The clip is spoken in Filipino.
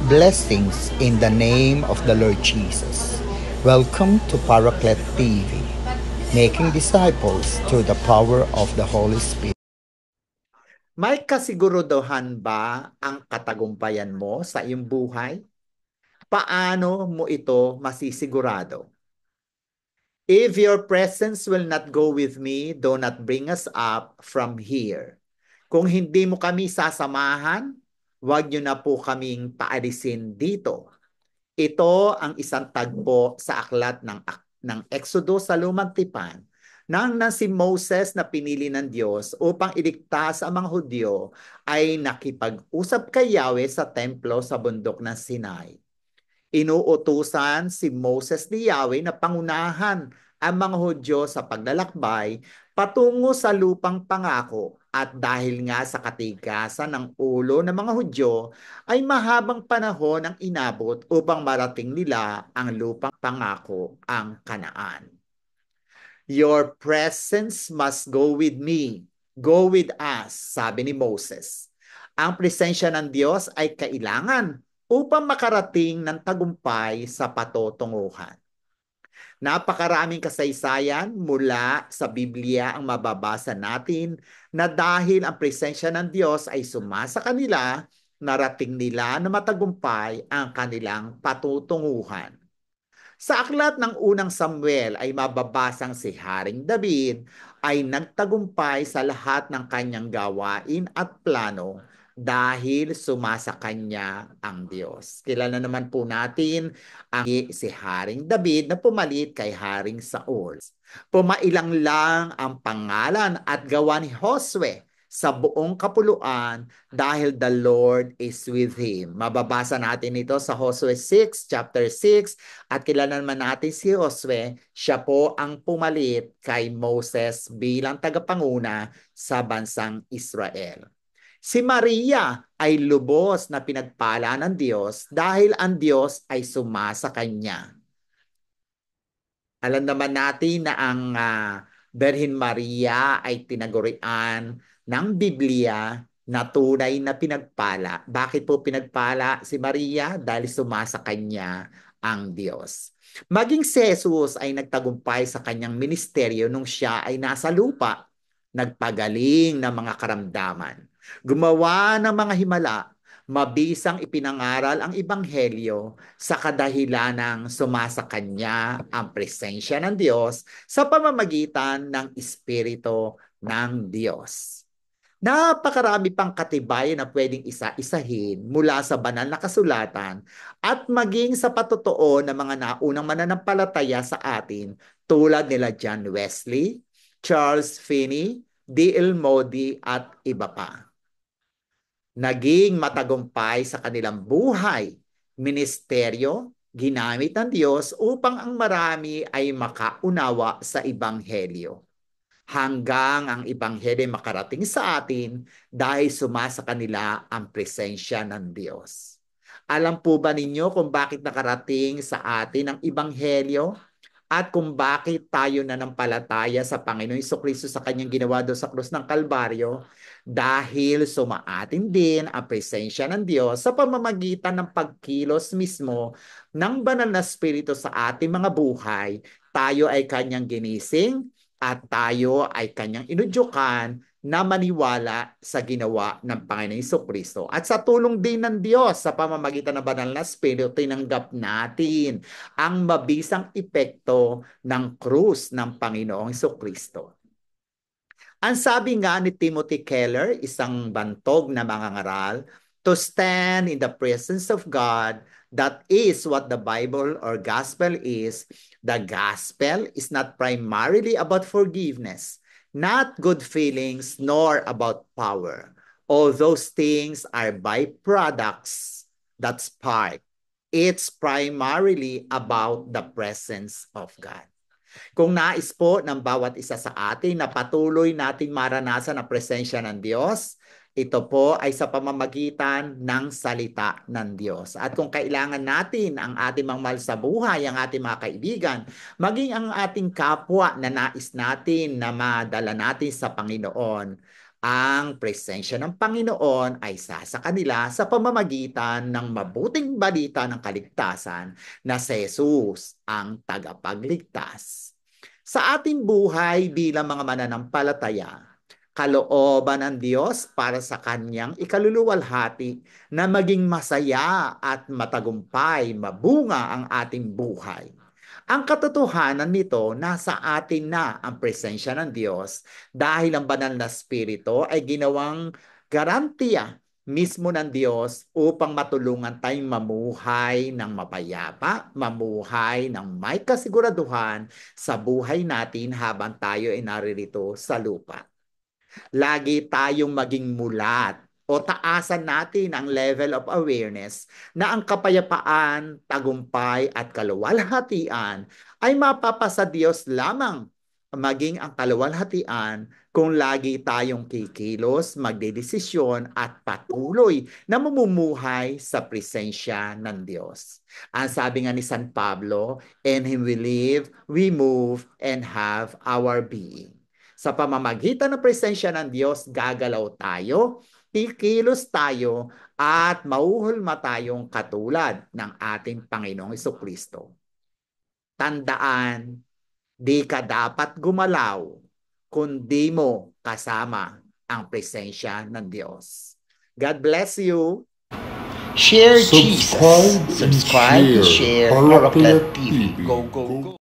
Blessings in the name of the Lord Jesus. Welcome to Paraclet TV, making disciples through the power of the Holy Spirit. May kasiguruduhan ba ang katagumpayan mo sa iyong buhay? Paano mo ito masisigurado? If your presence will not go with me, do not bring us up from here. Kung hindi mo kami sasamahan, huwag niyo na po kaming paalisin dito. Ito ang isang tagpo sa aklat ng Exodo sa Lumang Tipan nang si Moses na pinili ng Diyos upang iligtas ang mga Hudyo ay nakipag-usap kay Yahweh sa templo sa bundok ng Sinai. Inuutusan si Moses ni Yahweh na pangunahan ang mga Hudyo sa paglalakbay patungo sa lupang pangako at dahil nga sa katigasan ng ulo ng mga Hudyo ay mahabang panahon ang inabot upang marating nila ang lupang pangako, ang Kanaan. Your presence must go with me. Go with us, sabi ni Moses. Ang presensya ng Diyos ay kailangan upang makarating ng tagumpay sa patutunguhan. Napakaraming kasaysayan mula sa Biblia ang mababasa natin na dahil ang presensya ng Diyos ay sumasa kanila, narating nila na matagumpay ang kanilang patutunguhan. Sa aklat ng unang Samuel ay mababasang si Haring David ay nagtagumpay sa lahat ng kanyang gawain at plano dahil sumasa kanya ang Diyos. Kilala naman po natin ang si Haring David na pumalit kay Haring Saul. Pumailang lang ang pangalan at gawa ni Josue sa buong kapuluan dahil the Lord is with him. Mababasa natin ito sa Josue 6, chapter 6, at kilala naman natin si Josue, siya po ang pumalit kay Moses bilang tagapanguna sa bansang Israel. Si Maria ay lubos na pinagpala ng Diyos dahil ang Diyos ay sumasa kanya. Alam naman natin na ang Birhen Maria ay tinagurian ng Biblia na tunay na pinagpala. Bakit po pinagpala si Maria? Dahil sumasa kanya ang Diyos. Maging si Jesus ay nagtagumpay sa kanyang ministeryo nung siya ay nasa lupa, nagpagaling ng mga karamdaman, gumawa ng mga himala, mabisang ipinangaral ang Ebanghelyo sa kadahilanang sumasa kanya ang presensya ng Diyos sa pamamagitan ng Espiritu ng Diyos. Napakarami pang katibayan na pwedeng isa-isahin mula sa banal na kasulatan at maging sa patotoo ng mga naunang mananampalataya sa atin tulad nila John Wesley, Charles Finney, D.L. Moody at iba pa. Naging matagumpay sa kanilang buhay, ministeryo, ginamit ng Diyos upang ang marami ay makaunawa sa Ebanghelyo. Hanggang ang Ebanghelyo makarating sa atin dahil sumasa kanila ang presensya ng Diyos. Alam po ba ninyo kung bakit nakarating sa atin ang Ebanghelyo? At kung bakit tayo nanampalataya sa Panginoong Jesucristo sa kanyang ginawa doon sa krus ng Kalbaryo? Dahil sumaatin din ang presensya ng Diyos sa pamamagitan ng pagkilos mismo ng banal na spirito sa ating mga buhay, tayo ay kanyang ginising at tayo ay kanyang inudyukan na maniwala sa ginawa ng Panginoong Jesucristo. At sa tulong din ng Diyos sa pamamagitan ng banal na spirito, tinanggap natin ang mabisang epekto ng krus ng Panginoong Jesucristo. Ang sabi nga ni Timothy Keller, isang bantog na mangangaral, to stand in the presence of God, that is what the Bible or gospel is. The gospel is not primarily about forgiveness, not good feelings, nor about power. All those things are byproducts. That's part. It's primarily about the presence of God. Kung nais po ng bawat isa sa atin na patuloy nating maranasan ang presensya ng Diyos, ito po ay sa pamamagitan ng salita ng Diyos. At kung kailangan natin ang ating mga mahal sa buhay, ang ating mga kaibigan, maging ang ating kapwa na nais natin na madala natin sa Panginoon, Ang presensya ng Panginoon ay isa sa kanila sa pamamagitan ng mabuting balita ng kaligtasan na si Jesus ang tagapagligtas. Sa ating buhay bilang mga mananampalataya, kalooban ng Diyos para sa kanyang ikaluluwalhati na maging masaya at matagumpay, mabunga ang ating buhay. Ang katotohanan nito, nasa atin na ang presensya ng Diyos dahil ang banal na spirito ay ginawang garantiya mismo ng Diyos upang matulungan tayong mamuhay ng mapayapa, mamuhay ng may kasiguraduhan sa buhay natin habang tayo ay naririto sa lupa. Lagi tayong maging mulat o taasan natin ang level of awareness na ang kapayapaan, tagumpay at kaluwalhatian ay mapapasa Diyos lamang, maging ang kaluwalhatian kung lagi tayong kikilos, magdedesisyon at patuloy na mamumuhay sa presensya ng Diyos. Ang sabi nga ni San Pablo, "In Him we live, we move, and have our being." Sa pamamagitan ng presensya ng Diyos, gagalaw tayo, kikilos tayo, at mauhulma tayong katulad ng ating Panginoong Jesucristo. Tandaan, di ka dapat gumalaw kundi mo kasama ang presensya ng Diyos. God bless you. Share Jesus. Subscribe and Subscribe and share share Harapet Harapet TV. TV. Go, go, go.